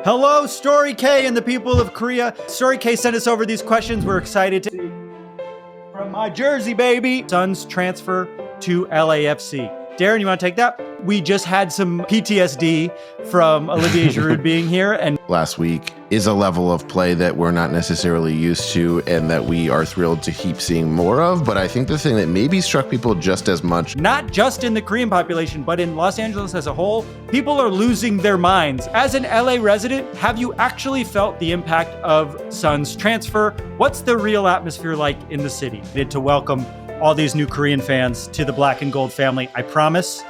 Hello, Story K and the people of Korea. Story K sent us over these questions. We're excited to see from my Jersey, baby. Suns transfer to LAFC. Darren, you want to take that? We just had some PTSD from Olivier Giroud being here. And last week is a level of play that we're not necessarily used to and that we are thrilled to keep seeing more of. But I think the thing that maybe struck people just as much, not just in the Korean population, but in Los Angeles as a whole, people are losing their minds. As an LA resident, have you actually felt the impact of Suns transfer? What's the real atmosphere like in the city? To welcome all these new Korean fans to the Black and Gold family. I promise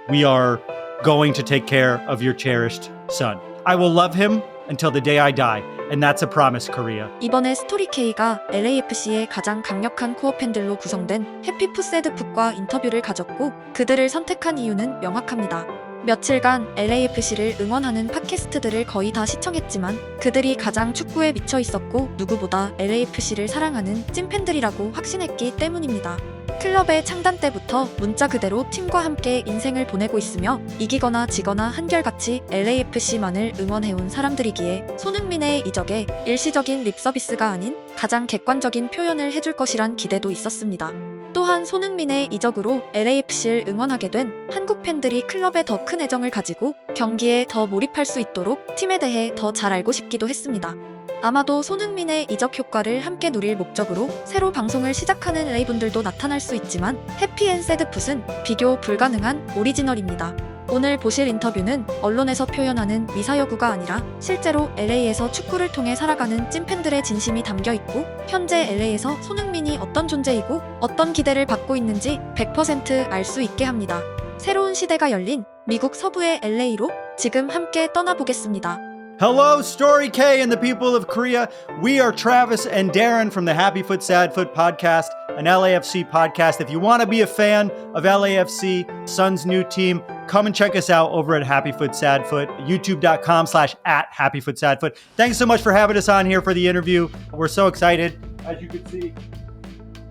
we are going to take care of your cherished son. I will love him until the day I die. And that's a promise, Korea. 이번에 스토리K가 LAFC의 가장 강력한 코어 팬들로 구성된 해피풋 새드풋과 인터뷰를 가졌고 그들을 선택한 이유는 명확합니다. 며칠간 LAFC를 응원하는 팟캐스트들을 거의 다 시청했지만 그들이 가장 축구에 미쳐 있었고 누구보다 LAFC를 사랑하는 찐팬들이라고 확신했기 때문입니다. 클럽의 창단 때부터 문자 그대로 팀과 함께 인생을 보내고 있으며 이기거나 지거나 한결같이 LAFC만을 응원해온 사람들이기에 손흥민의 이적에 일시적인 립서비스가 아닌 가장 객관적인 표현을 해줄 것이란 기대도 있었습니다. 또한 손흥민의 이적으로 LAFC를 응원하게 된 한국 팬들이 클럽에 더 큰 애정을 가지고 경기에 더 몰입할 수 있도록 팀에 대해 더 잘 알고 싶기도 했습니다. 아마도 손흥민의 이적 효과를 함께 누릴 목적으로 새로 방송을 시작하는 LA분들도 나타날 수 있지만 해피앤 새드풋은 비교 불가능한 오리지널입니다. 오늘 보실 인터뷰는 언론에서 표현하는 미사여구가 아니라 실제로 LA에서 축구를 통해 살아가는 찐팬들의 진심이 담겨 있고 현재 LA에서 손흥민이 어떤 존재이고 어떤 기대를 받고 있는지 100% 알 수 있게 합니다. 새로운 시대가 열린 미국 서부의 LA로 지금 함께 떠나보겠습니다. Hello, Story K and the people of Korea. We are Travis and Darren from the Happy Foot Sad Foot podcast, an LAFC podcast. If you want to be a fan of LAFC, Suns' new team, come and check us out over at Happy Foot Sad Foot, youtube.com/@HappyFootSadFoot. Thanks so much for having us on here for the interview. We're so excited, as you can see,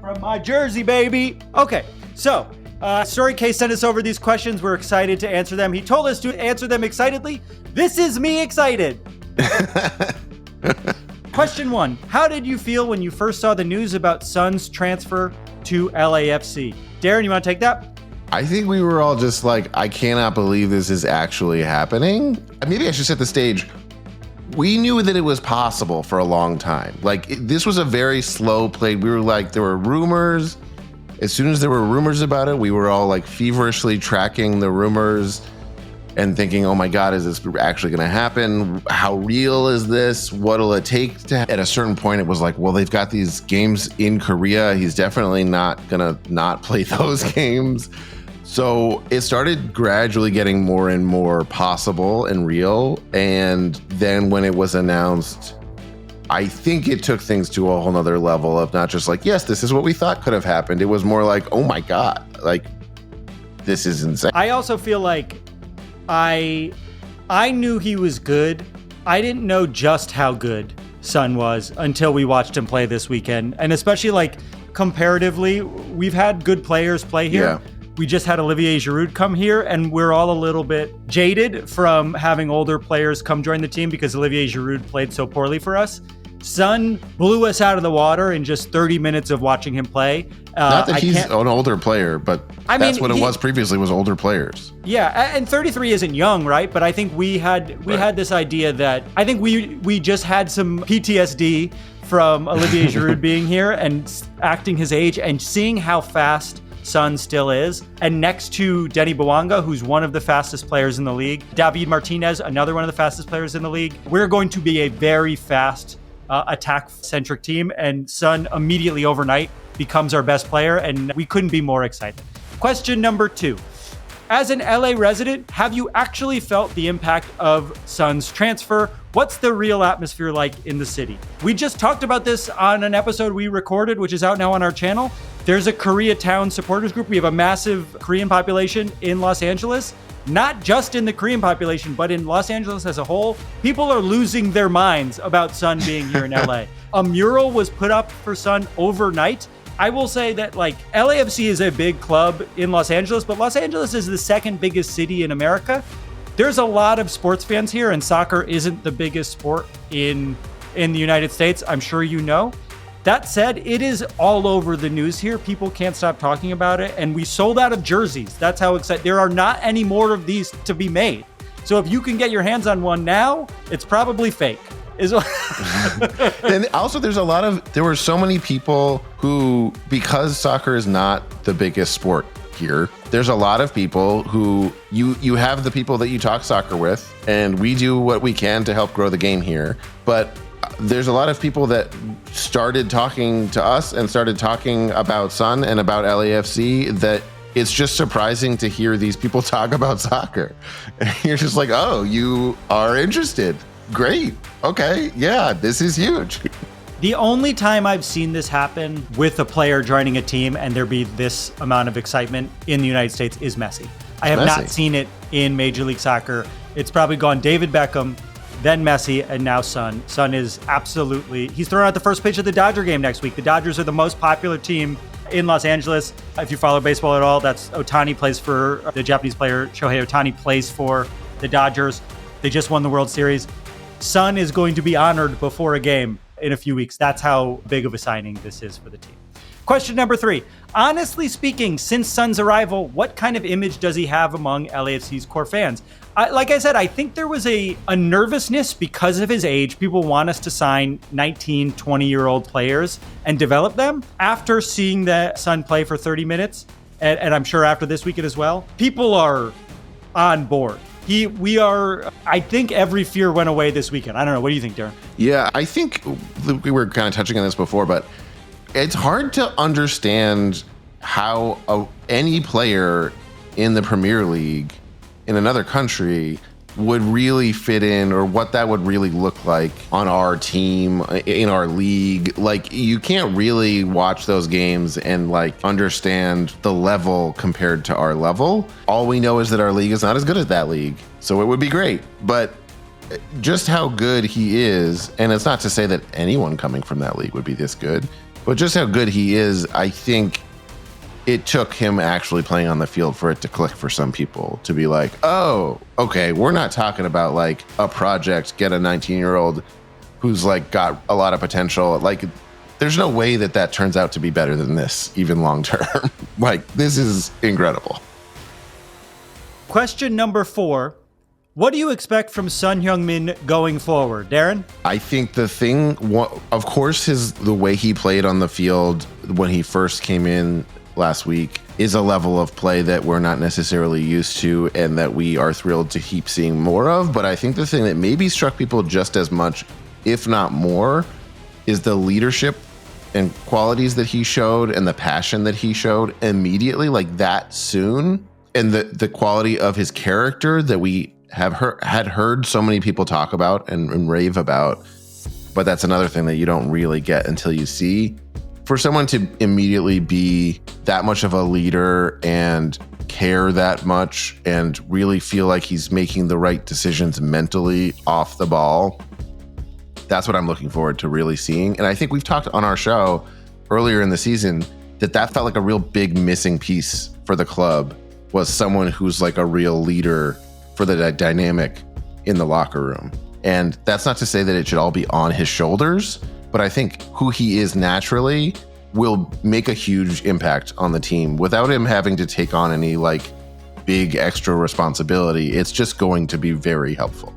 from my Jersey, baby. Okay, so Story K sent us over these questions. We're excited to answer them. He told us to answer them excitedly. This is me excited. Question 1. How did you feel when you first saw the news about Suns' transfer to LAFC? Darren, you want to take that? I think we were all just like, I cannot believe this is actually happening. Maybe I should set the stage. We knew that it was possible for a long time. This was a very slow play. We were like, there were rumors. As soon as there were rumors about it, we were all like feverishly tracking the rumors and thinking, oh my God, is this actually going to happen? How real is this? What'll it take to? At a certain point, it was like, well, they've got these games in Korea. He's definitely not going to not play those games. So it started gradually getting more and more possible and real. And then when it was announced, I think it took things to a whole nother level of not just like, yes, this is what we thought could have happened. It was more like, oh my God, this is insane. I also feel like I knew he was good. I didn't know just how good Son was until we watched him play this weekend. And especially comparatively, we've had good players play here. Yeah. We just had Olivier Giroud come here, and we're all a little bit jaded from having older players come join the team because Olivier Giroud played so poorly for us. Son blew us out of the water in just 30 minutes of watching him play. Not that he's an older player, but that's what it was previously, was older players. Yeah, and 33 isn't young, right? But I think we had this idea that I think we just had some PTSD from Olivier Giroud being here and acting his age and seeing how fast Son still is. And next to Denny Bouanga, who's one of the fastest players in the league, David Martinez, another one of the fastest players in the league, we're going to be a very fast attack-centric team, and Son immediately overnight becomes our best player, and we couldn't be more excited. Question number 2. As an LA resident, have you actually felt the impact of Son's transfer? What's the real atmosphere like in the city? We just talked about this on an episode we recorded, which is out now on our channel. There's a Koreatown supporters group. We have a massive Korean population in Los Angeles. Not just in the Korean population, but in Los Angeles as a whole. People are losing their minds about Son being here in LA. A mural was put up for Son overnight. I will say that LAFC is a big club in Los Angeles, but Los Angeles is the second biggest city in America. there's a lot of sports fans here, and soccer isn't the biggest sport in the United States. I'm sure you know. That said, it is all over the news here. People can't stop talking about it, and we sold out of jerseys. That's how excited. There are not any more of these to be made. So if you can get your hands on one now, it's probably fake. And also there were so many people who, because soccer is not the biggest sport here, there's a lot of people who you have the people that you talk soccer with, and we do what we can to help grow the game here. But there's a lot of people that started talking to us and started talking about Sun and about LAFC that it's just surprising to hear these people talk about soccer. And you're just like, oh, you are interested. Great. Okay. Yeah, this is huge. The only time I've seen this happen with a player joining a team and there be this amount of excitement in the United States is Messi. I have not seen it in Major League Soccer. It's probably gone David Beckham, then Messi, and now Sun. Sun is absolutely, he's throwing out the first pitch of the Dodger game next week. The Dodgers are the most popular team in Los Angeles. If you follow baseball at all, that's Ohtani plays for, the Japanese player Shohei Ohtani plays for the Dodgers. They just won the World Series. Sun is going to be honored before a game in a few weeks. That's how big of a signing this is for the team. Question number 3. Honestly speaking, since Sun's arrival, what kind of image does he have among LAFC's core fans? Like I said, I think there was a nervousness because of his age. People want us to sign 19, 20-year-old players and develop them. After seeing the Sun play for 30 minutes, and I'm sure after this weekend as well, people are on board. I think every fear went away this weekend. I don't know. What do you think, Darren? Yeah, I think we were kind of touching on this before, but it's hard to understand how any player in the Premier League in another country would really fit in, or what that would really look like on our team, in our league. Like, you can't really watch those games and like understand the level compared to our level. All we know is that our league is not as good as that league. So it would be great. But just how good he is, and it's not to say that anyone coming from that league would be this good, but just how good he is, I think it took him actually playing on the field for it to click for some people to be like, oh, okay, we're not talking about like a project, get a 19-year-old who's like got a lot of potential. Like, there's no way that turns out to be better than this, even long term. Like, this is incredible. Question number 4. What do you expect from Son Heung-min going forward, Darren? I think the thing, of course, the way he played on the field when he first came in last week is a level of play that we're not necessarily used to and that we are thrilled to keep seeing more of. But I think the thing that maybe struck people just as much, if not more, is the leadership and qualities that he showed and the passion that he showed immediately, like that soon, and the quality of his character that we had heard so many people talk about and rave about. But that's another thing that you don't really get until you see. For someone to immediately be that much of a leader and care that much and really feel like he's making the right decisions mentally off the ball, that's what I'm looking forward to really seeing. And I think we've talked on our show earlier in the season that felt like a real big missing piece for the club, was someone who's like a real leader for the dynamic in the locker room. And that's not to say that it should all be on his shoulders, but I think who he is naturally will make a huge impact on the team without him having to take on any like big extra responsibility. It's just going to be very helpful.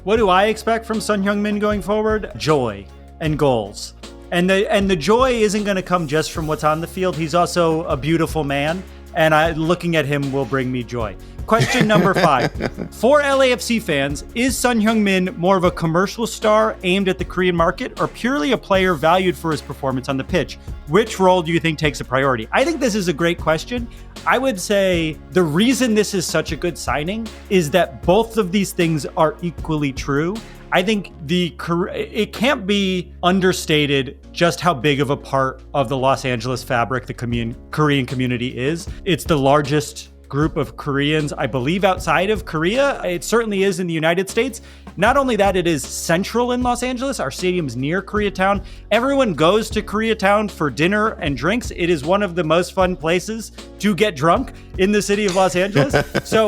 What do I expect from Son Heung-min going forward? Joy and goals. And the joy isn't going to come just from what's on the field. He's also a beautiful man, and looking at him will bring me joy. Question number 5. For LAFC fans, is Son Heung-min more of a commercial star aimed at the Korean market, or purely a player valued for his performance on the pitch? Which role do you think takes a priority? I think this is a great question. I would say the reason this is such a good signing is that both of these things are equally true. I think it can't be understated just how big of a part of the Los Angeles fabric the Korean community is. It's the largest group of Koreans, I believe, outside of Korea. It certainly is in the United States. Not only that, it is central in Los Angeles. Our stadium's near Koreatown. Everyone goes to Koreatown for dinner and drinks. It is one of the most fun places to get drunk in the city of Los Angeles. So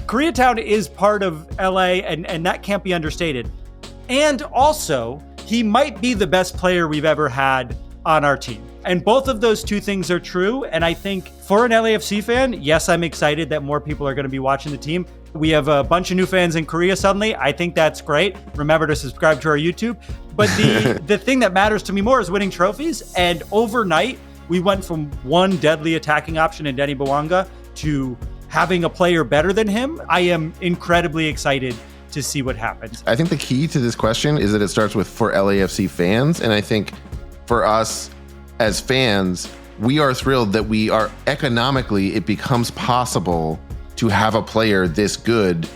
Koreatown is part of LA, and that can't be understated. And also, he might be the best player we've ever had on our team. And both of those two things are true. And I think for an LAFC fan, yes, I'm excited that more people are going to be watching the team. We have a bunch of new fans in Korea suddenly. I think that's great. Remember to subscribe to our YouTube. But the thing that matters to me more is winning trophies. And overnight, we went from one deadly attacking option in Denny Bawanga to having a player better than him. I am incredibly excited to see what happens. I think the key to this question is that it starts with for LAFC fans. And I think for us as fans, we are thrilled that we are economically, it becomes possible to have a player this good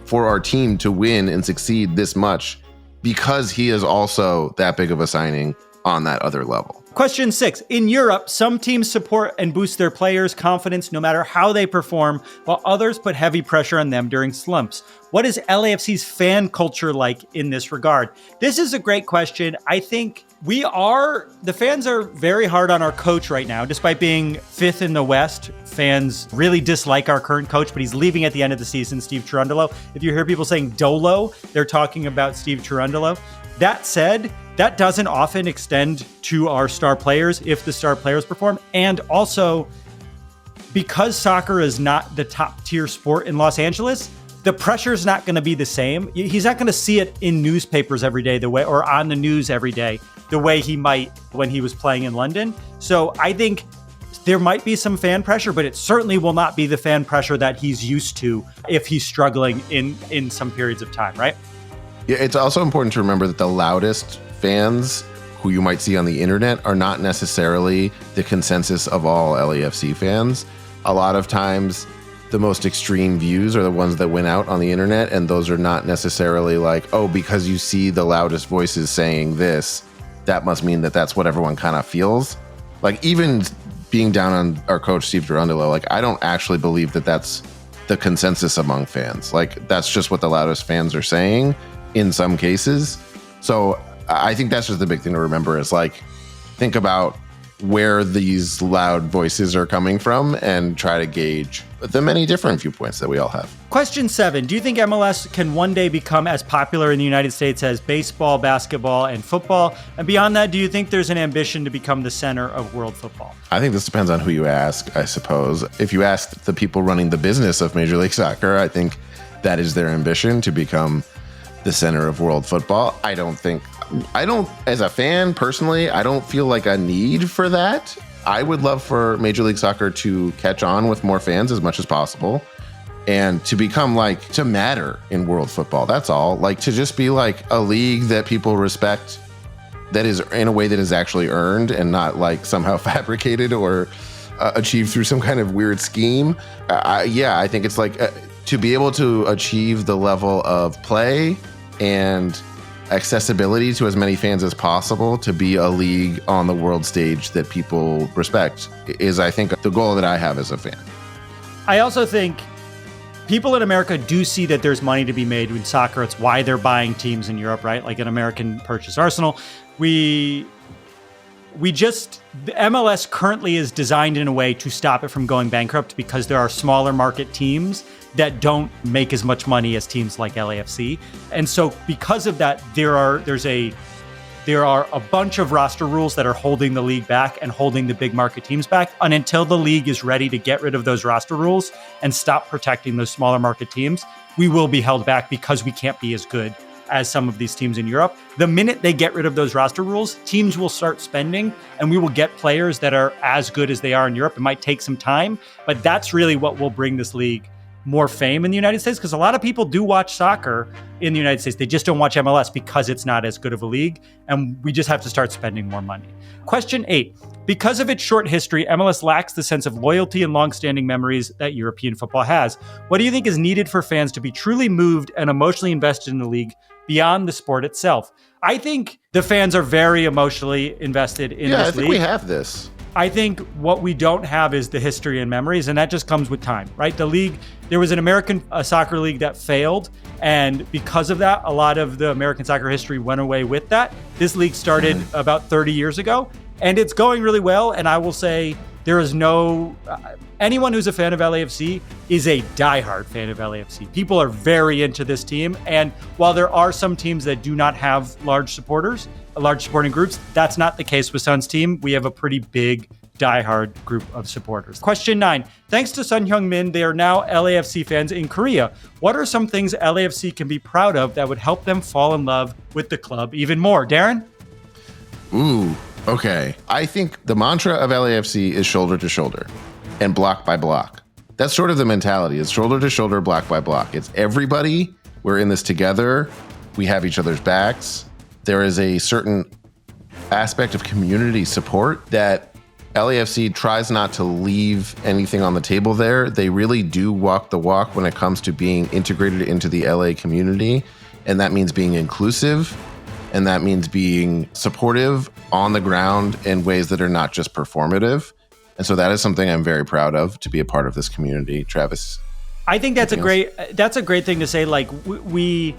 for our team to win and succeed this much because he is also that big of a signing on that other level. Question 6. In Europe, some teams support and boost their players' confidence no matter how they perform, while others put heavy pressure on them during slumps. What is LAFC's fan culture like in this regard? This is a great question. I think the fans are very hard on our coach right now. Despite being 5th in the West, fans really dislike our current coach, but he's leaving at the end of the season, Steve Cherundolo. If you hear people saying Dolo, they're talking about Steve Cherundolo. That said, that doesn't often extend to our star players if the star players perform. And also, because soccer is not the top tier sport in Los Angeles, the pressure is not going to be the same. He's not going to see it in newspapers every day or on the news every day the way he might when he was playing in London. So I think there might be some fan pressure, but it certainly will not be the fan pressure that he's used to if he's struggling in some periods of time, right? Yeah, it's also important to remember that the loudest fans who you might see on the internet are not necessarily the consensus of all LAFC fans. A lot of times, the most extreme views are the ones that win out on the internet, and those are not necessarily like, oh, because you see the loudest voices saying this, that must mean that that's what everyone kind of feels. Like, even being down on our coach, Steve Cherundolo, like, I don't actually believe that that's the consensus among fans. Like, that's just what the loudest fans are saying in some cases. So I think that's just the big thing to remember is, like, think about where these loud voices are coming from and try to gauge the many different viewpoints that we all have. Question 7. Do you think MLS can one day become as popular in the United States as baseball, basketball, and football? And beyond that, do you think there's an ambition to become the center of world football? I think this depends on who you ask, I suppose. If you ask the people running the business of Major League Soccer, I think that is their ambition, to become the center of world football. I don't, as a fan personally, I don't feel like a need for that. I would love for Major League Soccer to catch on with more fans as much as possible and to become to matter in world football. That's all. Like, to just be like a league that people respect, that is in a way that is actually earned and not like somehow fabricated or achieved through some kind of weird scheme. I think it's to be able to achieve the level of play and accessibility to as many fans as possible, to be a league on the world stage that people respect, is, I think, the goal that I have as a fan. I also think people in America do see that there's money to be made in soccer. It's why they're buying teams in Europe, right? Like an American purchased Arsenal. The MLS currently is designed in a way to stop it from going bankrupt because there are smaller market teams that don't make as much money as teams like LAFC. And so because of that, there are a bunch of roster rules that are holding the league back and holding the big market teams back. And until the league is ready to get rid of those roster rules and stop protecting those smaller market teams, we will be held back because we can't be as good as some of these teams in Europe. The minute they get rid of those roster rules, teams will start spending and we will get players that are as good as they are in Europe. It might take some time, but that's really what will bring this league more fame in the United States, because a lot of people do watch soccer in the United States. They just don't watch MLS because it's not as good of a league, and we just have to start spending more money. Question 8. Because of its short history, MLS lacks the sense of loyalty and long-standing memories that European football has. What do you think is needed for fans to be truly moved and emotionally invested in the league beyond the sport itself? I think the fans are very emotionally invested in this league. Yeah, I think we have this. I think what we don't have is the history and memories, and that just comes with time, right? The league, there was an American soccer league that failed, and because of that, a lot of the American soccer history went away with that. This league started about 30 years ago, and it's going really well, and I will say There is no anyone who's a fan of LAFC is a diehard fan of LAFC. People are very into this team, and while there are some teams that do not have large supporting groups, that's not the case with Sun's team. We have a pretty big diehard group of supporters. Question 9. Thanks to Son Heung-min, they are now LAFC fans in Korea. What are some things LAFC can be proud of that would help them fall in love with the club even more? Darren? Ooh, okay. I think the mantra of LAFC is shoulder to shoulder and block by block. That's sort of the mentality. It's shoulder to shoulder, block by block. It's everybody. We're in this together. We have each other's backs. There is a certain aspect of community support that LAFC tries not to leave anything on the table there. They really do walk the walk when it comes to being integrated into the LA community. And that means being inclusive. And that means being supportive on the ground in ways that are not just performative. And so that is something I'm very proud of, to be a part of this community. Travis? I think that's a great thing to say. Like we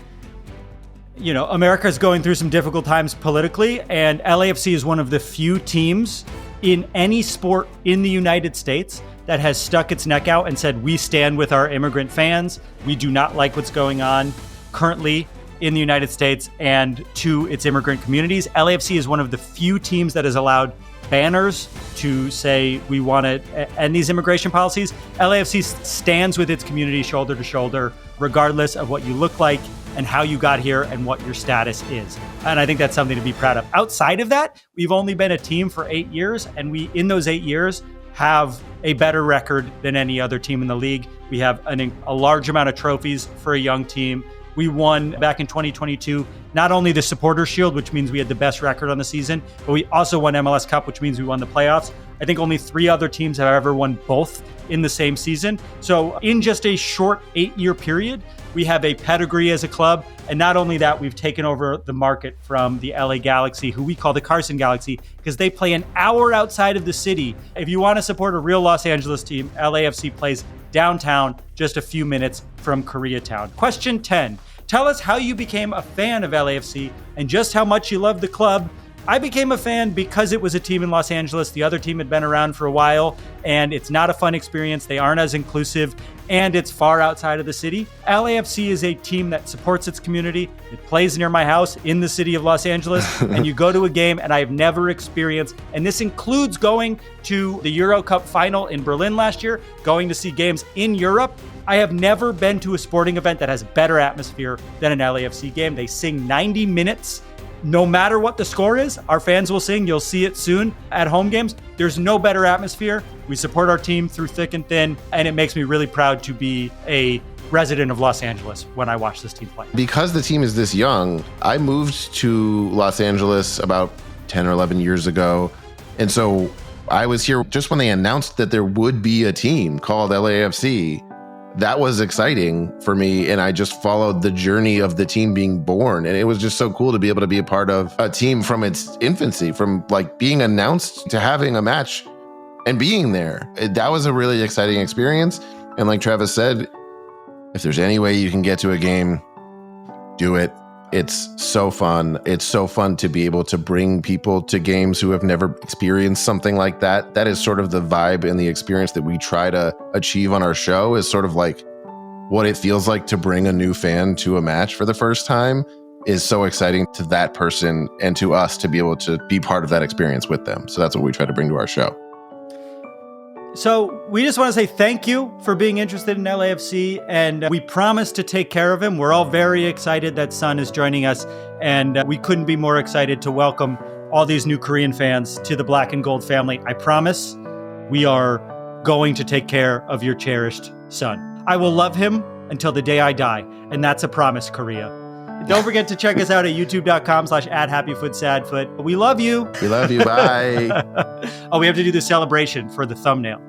America is going through some difficult times politically, and LAFC is one of the few teams in any sport in the United States that has stuck its neck out and said, we stand with our immigrant fans. We do not like what's going on currently in the United States and to its immigrant communities. LAFC is one of the few teams that has allowed banners to say, we want to end these immigration policies. LAFC stands with its community shoulder to shoulder, regardless of what you look like and how you got here and what your status is. And I think that's something to be proud of. Outside of that, we've only been a team for 8 years, and we, in those 8 years, have a better record than any other team in the league. We have a large amount of trophies for a young team. We won back in 2022, not only the Supporters Shield, which means we had the best record on the season, but we also won MLS Cup, which means we won the playoffs. I think only 3 other teams have ever won both in the same season. So in just a short 8-year period, we have a pedigree as a club. And not only that, we've taken over the market from the LA Galaxy, who we call the Carson Galaxy, because they play an hour outside of the city. If you want to support a real Los Angeles team, LAFC plays downtown, just a few minutes from Koreatown. Question 10. Tell us how you became a fan of LAFC and just how much you love the club. I became a fan because it was a team in Los Angeles. The other team had been around for a while, and it's not a fun experience. They aren't as inclusive, and it's far outside of the city. LAFC is a team that supports its community. It plays near my house in the city of Los Angeles, and you go to a game, and I've never experienced, and this includes going to the Euro Cup final in Berlin last year, going to see games in Europe. I have never been to a sporting event that has better atmosphere than an LAFC game. They sing 90 minutes. No matter what the score is, our fans will sing. You'll see it soon at home games. There's no better atmosphere. We support our team through thick and thin, and it makes me really proud to be a resident of Los Angeles when I watch this team play. Because the team is this young, I moved to Los Angeles about 10 or 11 years ago. And so I was here just when they announced that there would be a team called LAFC. That was exciting for me, and I just followed the journey of the team being born, and it was just so cool to be able to be a part of a team from its infancy, from like being announced to having a match and being there. That was a really exciting experience, and like Travis said, if there's any way you can get to a game, do it. It's so fun. It's so fun to be able to bring people to games who have never experienced something like that. That is sort of the vibe and the experience that we try to achieve on our show, is sort of like what it feels like to bring a new fan to a match for the first time is so exciting to that person and to us to be able to be part of that experience with them. So that's what we try to bring to our show. So we just want to say thank you for being interested in LAFC, and we promise to take care of him. We're all very excited that Son is joining us, and we couldn't be more excited to welcome all these new Korean fans to the Black and Gold family. I promise we are going to take care of your cherished son. I will love him until the day I die, and that's a promise, Korea. Don't forget to check us out at youtube.com/@happyfootsadfoot. We love you. We love you. Bye. Oh, we have to do the celebration for the thumbnail.